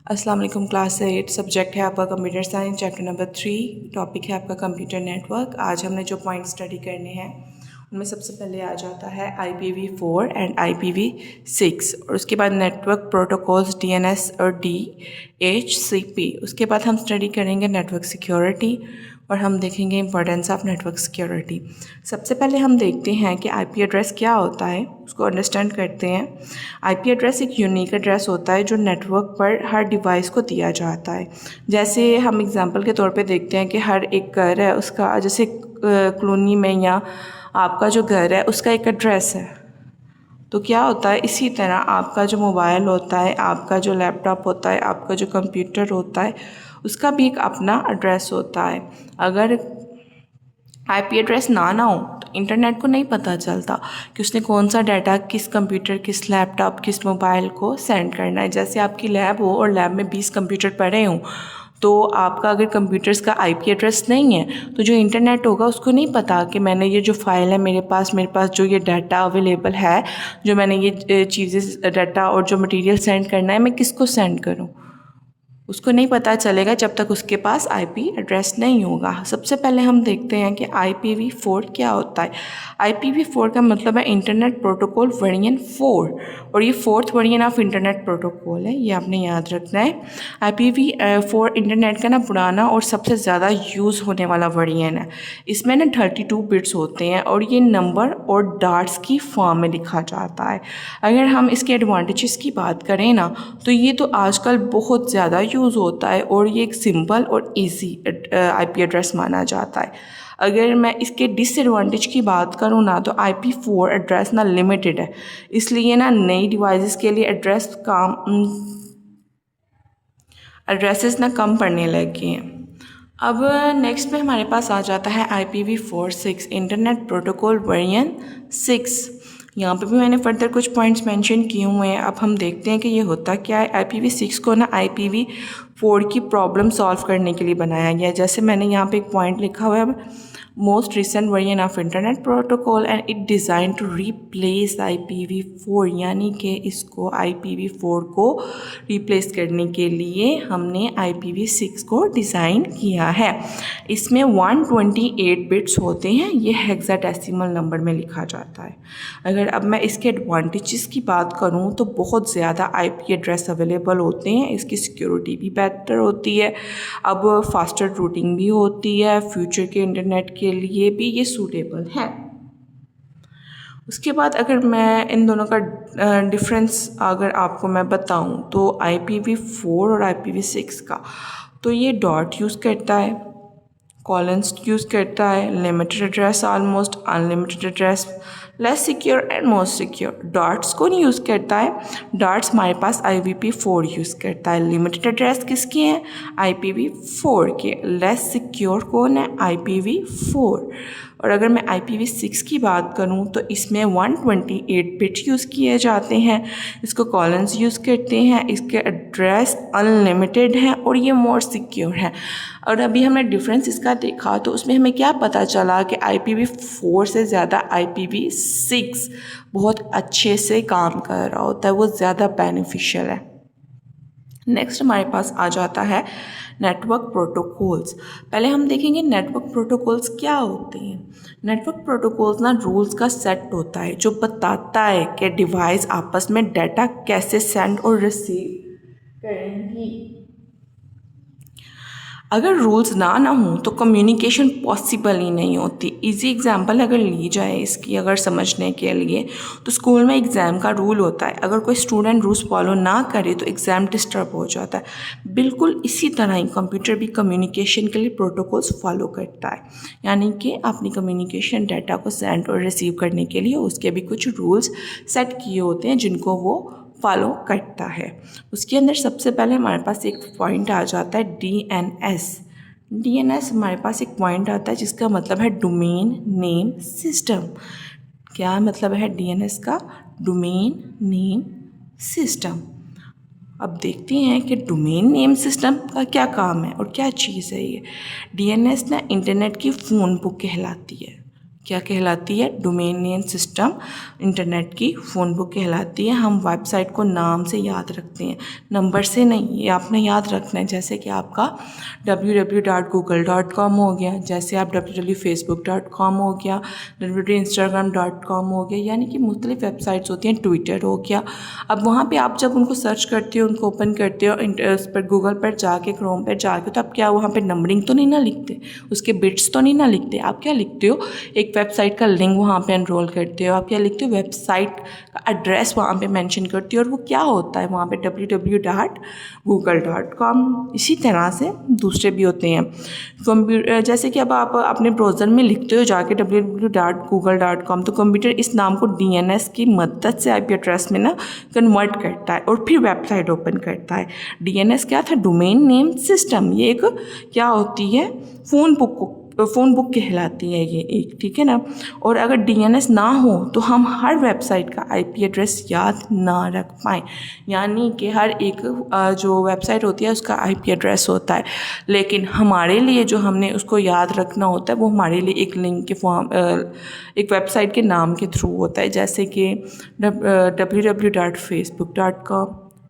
अस्सलाम वालेकुम। Class 8 subject है आपका computer science, chapter number 3, topic है आपका कंप्यूटर नेटवर्क। आज हमने जो पॉइंट स्टडी करने हैं उनमें सबसे पहले आ जाता है IPv4 एंड IPv6 और उसके बाद नेटवर्क प्रोटोकॉल्स DNS और DHCP। उसके बाद हम स्टडी करेंगे नेटवर्क सिक्योरिटी और हम देखेंगे इंपॉर्टेंस ऑफ नेटवर्क सिक्योरिटी। सबसे पहले हम देखते हैं कि IP एड्रेस क्या होता है, उसको अंडरस्टैंड करते हैं। IP एड्रेस एक यूनिक एड्रेस होता है जो नेटवर्क पर हर डिवाइस को दिया जाता है। जैसे हम एग्जांपल के तौर पे देखते हैं कि हर एक घर है उसका, जैसे कॉलोनी में या आपका जो घर है उसका एक एड्रेस है, तो क्या होता है इसी तरह आपका जो मोबाइल होता है, आपका जो लैपटॉप होता है, आपका जो कंप्यूटर होता है, उसका भी एक अपना एड्रेस होता है। अगर IP एड्रेस ना हो तो इंटरनेट को नहीं पता चलता कि उसने कौन सा डाटा किस कंप्यूटर, किस लैपटॉप, किस मोबाइल को सेंड करना है। जैसे आपकी लैब हो और लैब में 20 कंप्यूटर पड़े हों, तो आपका अगर कंप्यूटर्स का IP एड्रेस नहीं है तो जो इंटरनेट होगा उसको नहीं पता कि मैंने ये जो फाइल है मेरे पास जो ये डाटा अवेलेबल है, जो मैंने ये चीज़ें डाटा और जो मटेरियल सेंड करना है, मैं किसको सेंड करूँ, उसको नहीं पता चलेगा जब तक उसके पास IP एड्रेस नहीं होगा। सबसे पहले हम देखते हैं कि IPv4 क्या होता है। IPv4 का मतलब है इंटरनेट प्रोटोकॉल वर्जन 4 और ये 4th version of internet protocol है, ये आपने याद रखना है। IPv4 इंटरनेट का ना पुराना और सबसे ज़्यादा यूज़ होने वाला वर्जन है। इसमें ना 32 बिट्स होते हैं और ये नंबर और डॉट्स की फॉर्म में लिखा जाता है। अगर हम इसके एडवांटेजेस की बात करें ना, तो ये तो आजकल बहुत ज़्यादा यूज़ होता है और ये एक सिंपल और इजी IP एड्रेस माना जाता है। अगर मैं इसके डिसएडवांटेज की बात करूँ ना, तो IP4 एड्रेस ना लिमिटेड है, इसलिए ना नई डिवाइसेस के लिए एड्रेसेस ना कम पड़ने लगे हैं। अब नेक्स्ट में हमारे पास आ जाता है IPv4 इंटरनेट प्रोटोकॉल वर्जन 6। यहाँ पे भी मैंने फर्दर कुछ पॉइंट्स मेंशन किए हुए हैं। अब हम देखते हैं कि ये होता क्या है। IPv6 को ना IPv4 की प्रॉब्लम सॉल्व करने के लिए बनाया गया है। जैसे मैंने यहाँ पे एक पॉइंट लिखा हुआ है, most recent version of internet protocol and it design to replace IPv4, यानी कि इसको IPv4 को रिप्लेस करने के लिए हमने IPv6 को डिज़ाइन किया है। इसमें 128 बिट्स होते हैं, ये हेक्साडेसिमल नंबर में लिखा जाता है। अगर अब मैं इसके एडवांटेजेस की बात करूं तो बहुत ज़्यादा IP एड्रेस अवेलेबल होते हैं, इसकी सिक्योरिटी भी बेहतर होती है, अब फास्टर रूटिंग भी होती है, फ्यूचर के इंटरनेट के लिए भी ये सूटेबल है। उसके बाद अगर मैं इन दोनों का डिफरेंस अगर आपको मैं बताऊं तो IPv4 और IPv6 का, तो ये डॉट यूज़ करता है, कॉलन्स यूज़ करता है, limited address, almost unlimited address, less secure and most secure. Dots को नहीं यूज़ करता है, डॉट्स हमारे पास IPv4 यूज़ करता है। लिमिटेड एड्रेस किसके हैं? IPv4 के। लेस सिक्योर कौन है? IPv4। और अगर मैं IPv6 की बात करूं तो इसमें 128 बिट यूज़ किए जाते हैं, इसको कॉलन्स यूज़ करते हैं, इसके एड्रेस अनलिमिटेड हैं और ये मोर सिक्योर है। और अभी हमने डिफरेंस इसका देखा तो उसमें हमें क्या पता चला कि IPv4 से ज़्यादा IPv6 बहुत अच्छे से काम कर रहा होता है, वो ज़्यादा बेनिफिशियल है। नेक्स्ट हमारे पास आ जाता है नेटवर्क प्रोटोकॉल्स। पहले हम देखेंगे नेटवर्क प्रोटोकॉल्स क्या होते हैं। नेटवर्क प्रोटोकॉल्स ना रूल्स का सेट होता है जो बताता है कि डिवाइस आपस में डाटा कैसे सेंड और रिसीव करेंगी। अगर रूल्स ना हो तो कम्युनिकेशन पॉसिबल ही नहीं होती। इजी एग्जांपल अगर ली जाए इसकी अगर समझने के लिए, तो स्कूल में एग्ज़ाम का रूल होता है, अगर कोई स्टूडेंट रूल्स फॉलो ना करे तो एग्ज़ाम डिस्टर्ब हो जाता है। बिल्कुल इसी तरह ही कंप्यूटर भी कम्युनिकेशन के लिए प्रोटोकॉल्स फॉलो करता है, यानी कि अपनी कम्युनिकेशन डाटा को सेंड और रिसीव करने के लिए उसके भी कुछ रूल्स सेट किए होते हैं जिनको वो फॉलो करता है। उसके अंदर सबसे पहले हमारे पास एक पॉइंट आ जाता है DNS हमारे पास एक पॉइंट आता है जिसका मतलब है डोमेन नेम सिस्टम। क्या मतलब है DNS का? Domain name system. अब देखते हैं कि डोमेन नेम सिस्टम का क्या काम है और क्या चीज़ है ये। DNS ना इंटरनेट की फ़ोन बुक कहलाती है। क्या कहलाती है? डोमेन नेम सिस्टम इंटरनेट की फ़ोन बुक कहलाती है। हम वेबसाइट को नाम से याद रखते हैं, नंबर से नहीं। ये आपने याद रखना है। जैसे कि आपका www.google.com हो गया, जैसे आप www.facebook.com हो गया, www.instagram.com हो गया, यानी कि मुख्तलिफ वेबसाइट्स होती हैं। ट्विटर हो गया। अब वहाँ पे आप जब उनको सर्च करते हो, उनको ओपन करते हो उस पर गूगल पर जाके, क्रोम पर जाके, तो आप क्या वहाँ पे नंबरिंग तो नहीं ना लिखते, उसके बिट्स तो नहीं ना लिखते। आप क्या लिखते हो? एक वेबसाइट का लिंक वहाँ पे एनरोल करते हो। आप क्या लिखते हो? वेबसाइट का एड्रेस वहाँ पे मेंशन करते हो, और वो क्या होता है वहाँ पे? www.google.com। इसी तरह से दूसरे भी होते हैं कंप्यूटर। जैसे कि अब आप अपने ब्राउज़र में लिखते हो जाके www.google.com, तो कंप्यूटर इस नाम को DNS की मदद से IP एड्रेस में ना कन्वर्ट करता है और फिर वेबसाइट ओपन करता है। DNS क्या था? Domain name system. ये एक क्या होती है? फ़ोन बुक कहलाती है ये एक, ठीक है ना। और अगर DNS ना हो तो हम हर वेबसाइट का IP एड्रेस याद ना रख पाएँ, यानी कि हर एक जो वेबसाइट होती है उसका IP एड्रेस होता है, लेकिन हमारे लिए जो हमने उसको याद रखना होता है वो हमारे लिए एक लिंक के फॉर्म, एक वेबसाइट के नाम के थ्रू होता है। जैसे कि www.facebook.com,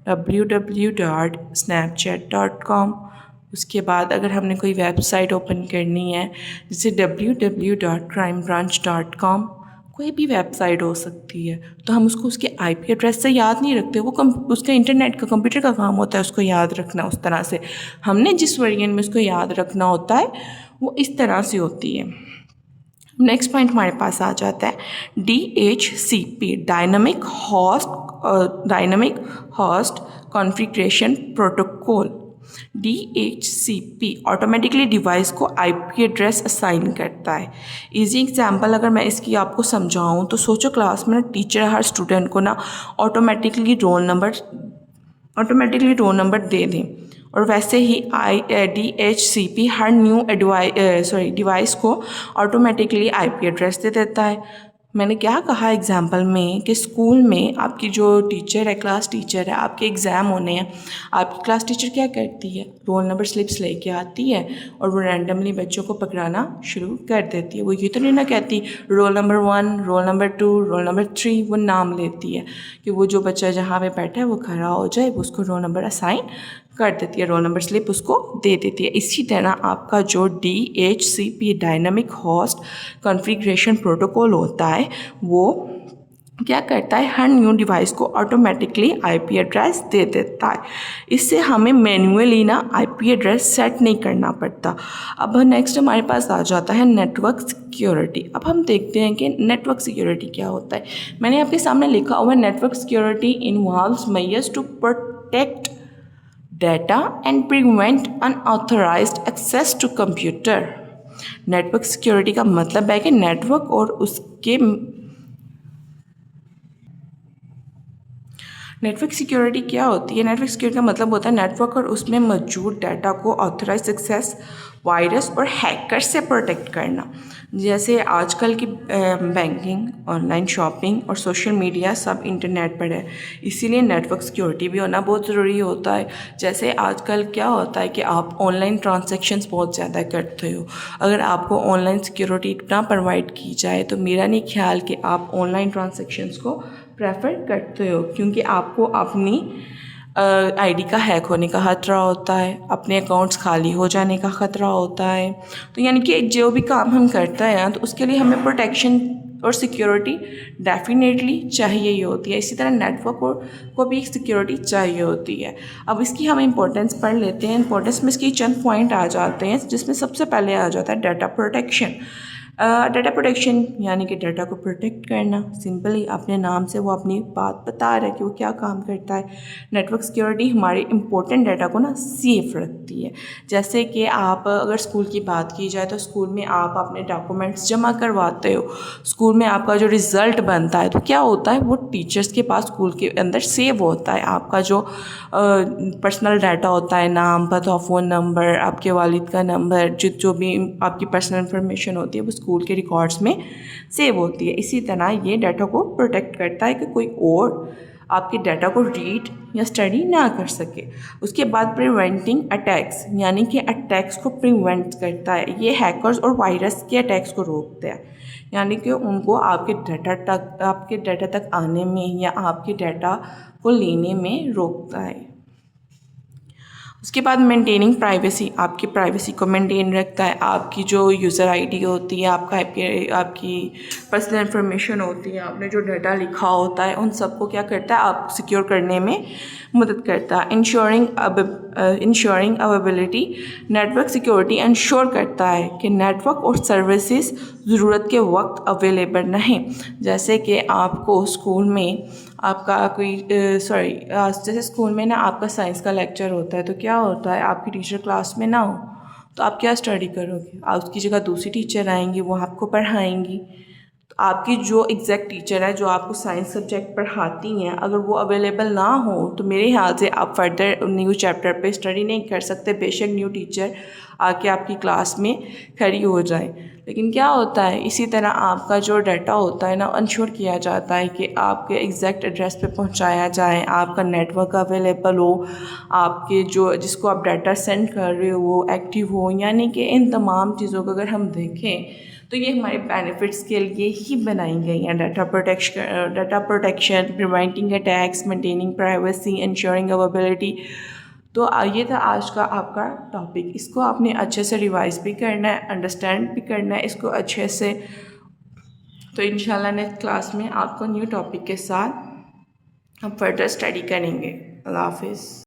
www.snapchat.com। उसके बाद अगर हमने कोई वेबसाइट ओपन करनी है, जैसे www.crimebranch.com, कोई भी वेबसाइट हो सकती है, तो हम उसको उसके IP एड्रेस से याद नहीं रखते। वो उसका इंटरनेट का, कंप्यूटर का काम होता है उसको याद रखना। उस तरह से हमने जिस वर्जन में उसको याद रखना होता है वो इस तरह से होती है। नेक्स्ट पॉइंट हमारे पास आ जाता है DHCP, dynamic host configuration protocol. DHCP automatically device को IP एड्रेस असाइन करता है। इजी एग्जांपल अगर मैं इसकी आपको समझाऊं तो सोचो क्लास में ना टीचर हर स्टूडेंट को ना ऑटोमेटिकली रोल नंबर दे दें, और वैसे ही DHCP हर न्यू डिवाइस को ऑटोमेटिकली IP एड्रेस दे देता है। मैंने क्या कहा एग्जाम्पल में कि स्कूल में आपकी जो टीचर है, क्लास टीचर है, आपके एग्ज़ाम होने हैं, आपकी क्लास टीचर क्या करती है? रोल नंबर स्लिप्स लेके आती है और वो रैंडमली बच्चों को पकड़ाना शुरू कर देती है। वो ये तो नहीं ना कहती roll number 1, roll number 2, roll number 3, वो नाम लेती है कि वो जो बच्चा जहाँ पे बैठा है वो खड़ा हो जाए, वो उसको रोल नंबर असाइन कर देती है, रोल नंबर स्लिप उसको दे देती है। इसी तरह आपका जो DHCP dynamic host configuration protocol होता है वो क्या करता है? हर न्यू डिवाइस को ऑटोमेटिकली IP एड्रेस दे देता है। इससे हमें मैन्युअली ना IP एड्रेस सेट नहीं करना पड़ता। अब नेक्स्ट हमारे पास आ जाता है नेटवर्क सिक्योरिटी। अब हम देखते हैं कि नेटवर्क सिक्योरिटी क्या होता है। मैंने आपके सामने लिखा हुआ है network security involves measures to protect data and prevent unauthorized access to computer। Network security का मतलब है कि नेटवर्क और उसके नेटवर्क सिक्योरिटी क्या होती है? नेटवर्क सिक्योरिटी का मतलब होता है नेटवर्क और उसमें मौजूद डाटा को ऑथराइज एक्सेस, वायरस और हैकर से प्रोटेक्ट करना। जैसे आजकल की बैंकिंग, ऑनलाइन शॉपिंग और सोशल मीडिया सब इंटरनेट पर है, इसीलिए नेटवर्क सिक्योरिटी भी होना बहुत ज़रूरी होता है। जैसे आजकल क्या होता है कि आप ऑनलाइन ट्रांजैक्शंस बहुत ज़्यादा करते हो, अगर आपको ऑनलाइन सिक्योरिटी ना प्रोवाइड की जाए तो मेरा नहीं ख्याल कि आप ऑनलाइन ट्रांजैक्शंस को प्रेफर करते हो, क्योंकि आपको अपनी ID का हैक होने का ख़तरा होता है, अपने अकाउंट्स खाली हो जाने का ख़तरा होता है। तो यानी कि जो भी काम हम करते हैं तो उसके लिए हमें प्रोटेक्शन और सिक्योरिटी डेफिनेटली चाहिए ही होती है। इसी तरह नेटवर्क को भी एक सिक्योरिटी चाहिए होती है। अब इसकी हम इंपॉर्टेंस पढ़ लेते हैं। इंपॉर्टेंस में इसकी चंद पॉइंट आ जाते हैं, जिसमें सबसे पहले आ जाता है डाटा प्रोटेक्शन। डाटा प्रोटेक्शन यानी कि डाटा को प्रोटेक्ट करना। सिंपली अपने नाम से वो अपनी बात बता रहा है कि वो क्या काम करता है। नेटवर्क सिक्योरिटी हमारे इंपॉर्टेंट डाटा को ना सेफ रखती है। जैसे कि आप अगर स्कूल की बात की जाए तो स्कूल में आप अपने डॉक्यूमेंट्स जमा करवाते हो, स्कूल में आपका जो रिज़ल्ट बनता है तो क्या होता है, वो टीचर्स के पास स्कूल के अंदर सेव होता है। आपका जो पर्सनल डाटा होता है, नाम, पता, फ़ोन नंबर, आपके वालिद का नंबर, जो भी आपकी पर्सनल इंफॉर्मेशन होती है वो स्कूल के रिकॉर्ड्स में सेव होती है। इसी तरह ये डाटा को प्रोटेक्ट करता है कि कोई और आपके डाटा को रीड या स्टडी ना कर सके। उसके बाद प्रिवेंटिंग अटैक्स, यानी कि अटैक्स को प्रिवेंट करता है। ये हैकर्स और वायरस के अटैक्स को रोकते हैं, यानी कि उनको आपके डाटा तक आने में या आपके डाटा को लेने में रोकता है। उसके बाद मेंटेनिंग प्राइवेसी, आपकी प्राइवेसी को मेंटेन रखता है। आपकी जो यूज़र आईडी होती है, आपकी पर्सनल इन्फॉर्मेशन होती है, आपने जो डाटा लिखा होता है, उन सबको क्या करता है, आप सिक्योर करने में मदद करता है। Ensuring availability, network security ensure करता है कि नेटवर्क और सर्विसेज ज़रूरत के वक्त अवेलेबल नहीं। जैसे कि आपको स्कूल में आपका जैसे स्कूल में ना आपका साइंस का लेक्चर होता है, तो क्या होता है, आपकी टीचर क्लास में ना हो तो आप क्या स्टडी करोगे, आप उसकी जगह दूसरी टीचर आएंगी, वो आपको पढ़ाएंगी। तो आपकी जो एग्जैक्ट टीचर है जो आपको साइंस सब्जेक्ट पढ़ाती हैं, अगर वो अवेलेबल ना हो तो मेरे ख्याल से आप फर्दर न्यू चैप्टर पे स्टडी नहीं कर सकते, बेशक न्यू टीचर आके आपकी क्लास में खड़ी हो जाए। लेकिन क्या होता है, इसी तरह आपका जो डाटा होता है ना, इंश्योर किया जाता है कि आपके एग्जैक्ट एड्रेस पे पहुंचाया जाए, आपका नेटवर्क अवेलेबल हो, आपके जो जिसको आप डाटा सेंड कर रहे हो वो एक्टिव हो। यानी कि इन तमाम चीज़ों को अगर हम देखें तो ये हमारे बेनिफिट्स के लिए ही बनाई गई हैं। Data protection, preventing attacks, maintaining privacy, ensuring availability. तो ये था आज का आपका टॉपिक। इसको आपने अच्छे से रिवाइज भी करना है, अंडरस्टैंड भी करना है इसको अच्छे से। तो इंशाल्लाह नेक्स्ट क्लास में आपको न्यू टॉपिक के साथ हम फर्दर स्टडी करेंगे। अल्लाह हाफिज़।